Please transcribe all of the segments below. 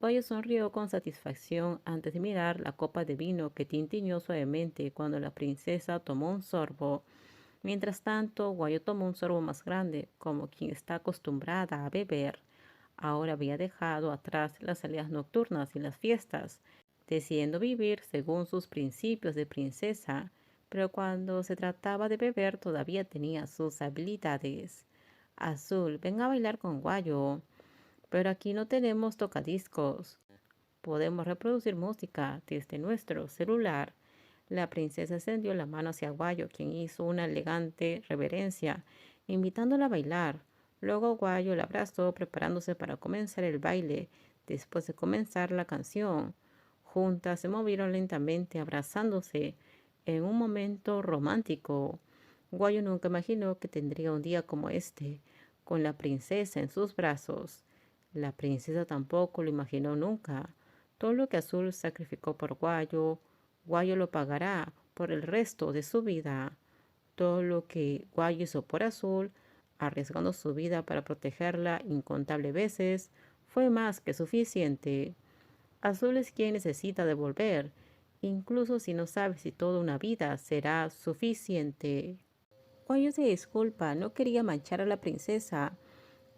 Goyo sonrió con satisfacción antes de mirar la copa de vino que tintineó suavemente cuando la princesa tomó un sorbo. Mientras tanto, Guayo tomó un sorbo más grande, como quien está acostumbrada a beber. Ahora había dejado atrás las salidas nocturnas y las fiestas, decidiendo vivir según sus principios de princesa, pero cuando se trataba de beber todavía tenía sus habilidades. Azul, ven a bailar con Guayo. Pero aquí no tenemos tocadiscos. Podemos reproducir música desde nuestro celular. La princesa extendió la mano hacia Guayo, quien hizo una elegante reverencia, invitándola a bailar. Luego Guayo la abrazó, preparándose para comenzar el baile. Después de comenzar la canción, juntas se movieron lentamente, abrazándose en un momento romántico. Guayo nunca imaginó que tendría un día como este, con la princesa en sus brazos. La princesa tampoco lo imaginó nunca. Todo lo que Azul sacrificó por Guayo, Guayo lo pagará por el resto de su vida. Todo lo que Guayo hizo por Azul, arriesgando su vida para protegerla incontables veces, fue más que suficiente. Azul es quien necesita devolver, incluso si no sabe si toda una vida será suficiente. Guayo se disculpa, no quería manchar a la princesa.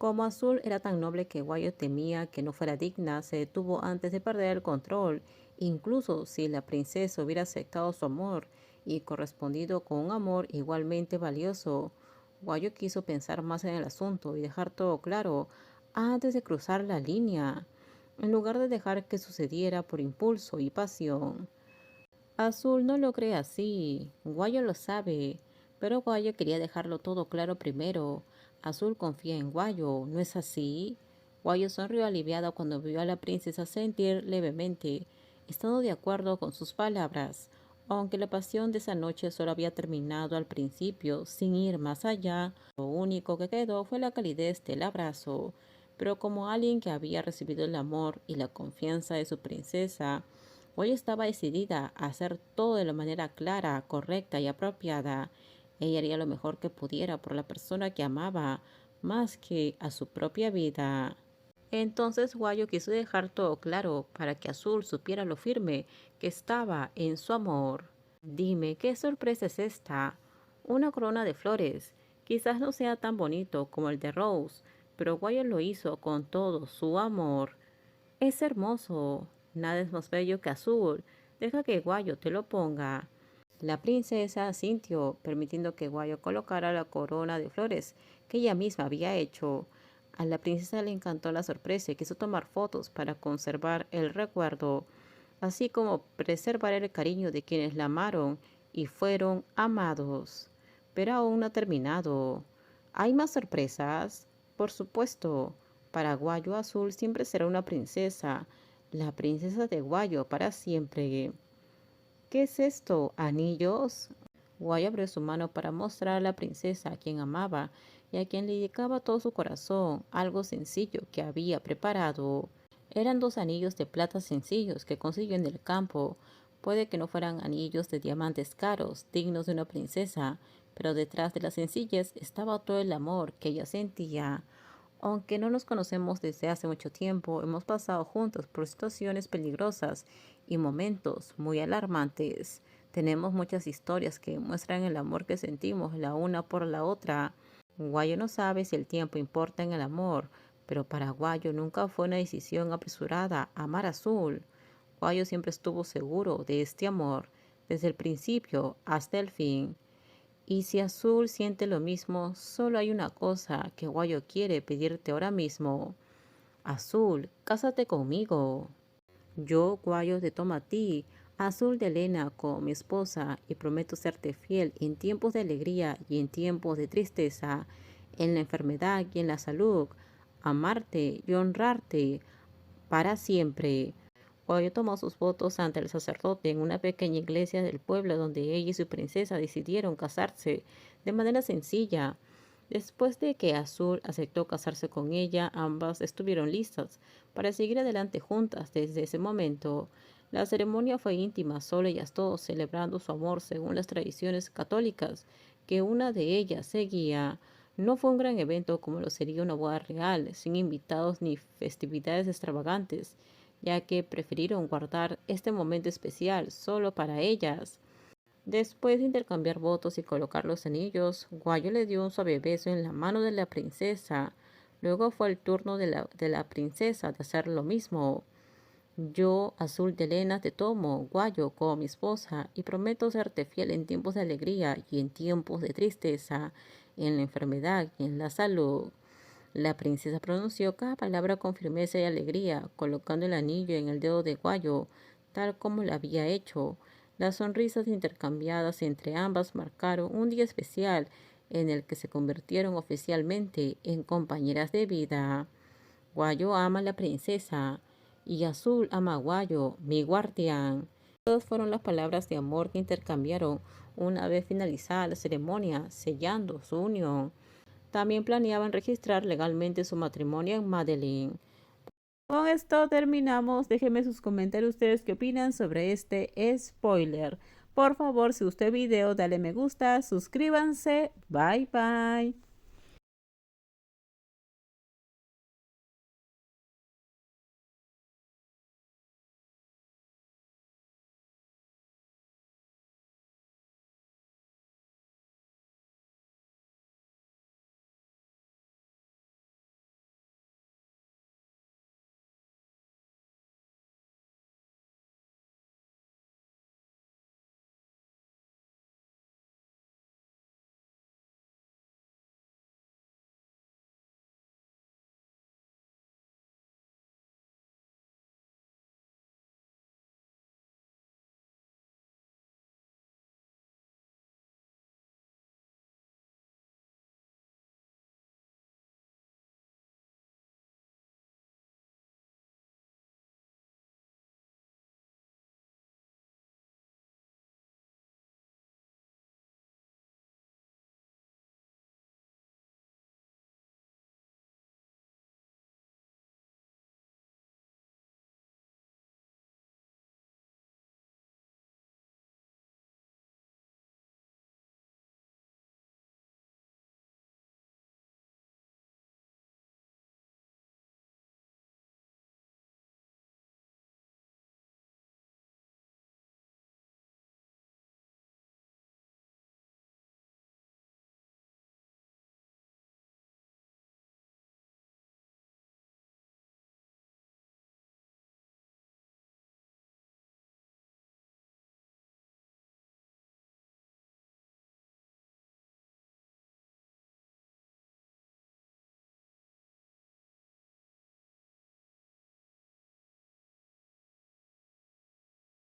Como Azul era tan noble que Guayo temía que no fuera digna, se detuvo antes de perder el control. Incluso si la princesa hubiera aceptado su amor y correspondido con un amor igualmente valioso, Guayo quiso pensar más en el asunto y dejar todo claro antes de cruzar la línea, en lugar de dejar que sucediera por impulso y pasión. Azul no lo cree así. Guayo lo sabe. Pero Guayo quería dejarlo todo claro primero. Azul confía en Guayo, ¿no es así? Guayo sonrió aliviado cuando vio a la princesa sentir levemente, estando de acuerdo con sus palabras. Aunque la pasión de esa noche solo había terminado al principio, sin ir más allá, lo único que quedó fue la calidez del abrazo. Pero como alguien que había recibido el amor y la confianza de su princesa, hoy estaba decidida a hacer todo de la manera clara, correcta y apropiada. Ella haría lo mejor que pudiera por la persona que amaba, más que a su propia vida. Entonces Guayo quiso dejar todo claro para que Azul supiera lo firme que estaba en su amor. Dime, ¿qué sorpresa es esta? Una corona de flores. Quizás no sea tan bonito como el de Rose, pero Guayo lo hizo con todo su amor. Es hermoso. Nada es más bello que Azul. Deja que Guayo te lo ponga. La princesa asintió, permitiendo que Guayo colocara la corona de flores que ella misma había hecho. A la princesa le encantó la sorpresa y quiso tomar fotos para conservar el recuerdo, así como preservar el cariño de quienes la amaron y fueron amados. Pero aún no ha terminado. ¿Hay más sorpresas? Por supuesto. Para Guayo Azul siempre será una princesa, la princesa de Guayo para siempre. ¿Qué es esto? ¿Anillos? Guay abrió su mano para mostrar a la princesa a quien amaba y a quien le dedicaba todo su corazón, algo sencillo que había preparado. Eran dos anillos de plata sencillos que consiguió en el campo. Puede que no fueran anillos de diamantes caros, dignos de una princesa, pero detrás de la sencillez estaba todo el amor que ella sentía. Aunque no nos conocemos desde hace mucho tiempo, hemos pasado juntos por situaciones peligrosas y momentos muy alarmantes. Tenemos muchas historias que muestran el amor que sentimos la una por la otra. Guayo no sabe si el tiempo importa en el amor, pero para Guayo nunca fue una decisión apresurada amar a Azul. Guayo siempre estuvo seguro de este amor, desde el principio hasta el fin. Y si Azul siente lo mismo, solo hay una cosa que Guayo quiere pedirte ahora mismo. Azul, cásate conmigo. Yo, Guayo, te tomo a ti, Azul de Elena, como mi esposa, y prometo serte fiel en tiempos de alegría y en tiempos de tristeza, en la enfermedad y en la salud, amarte y honrarte para siempre. Guayo tomó sus votos ante el sacerdote en una pequeña iglesia del pueblo donde ella y su princesa decidieron casarse de manera sencilla. Después de que Azul aceptó casarse con ella, ambas estuvieron listas para seguir adelante juntas desde ese momento. La ceremonia fue íntima, solo ellas dos celebrando su amor según las tradiciones católicas que una de ellas seguía. No fue un gran evento como lo sería una boda real, sin invitados ni festividades extravagantes. ya que prefirieron guardar este momento especial solo para ellas. Después de intercambiar votos y colocar los anillos, Guayo le dio un suave beso en la mano de la princesa. Luego fue el turno de la princesa de hacer lo mismo. Yo, Azul de Lena, te tomo, Guayo, como mi esposa, y prometo serte fiel en tiempos de alegría y en tiempos de tristeza, en la enfermedad y en la salud. La princesa pronunció cada palabra con firmeza y alegría, colocando el anillo en el dedo de Guayo, tal como lo había hecho. Las sonrisas intercambiadas entre ambas marcaron un día especial en el que se convirtieron oficialmente en compañeras de vida. Guayo ama a la princesa y Azul ama a Guayo, mi guardián. Todas fueron las palabras de amor que intercambiaron una vez finalizada la ceremonia, sellando su unión. También planeaban registrar legalmente su matrimonio en Madeline. Con esto terminamos. Déjenme sus comentarios ustedes qué opinan sobre este spoiler. Por favor, si gustó el video, dale me gusta, suscríbanse. Bye bye.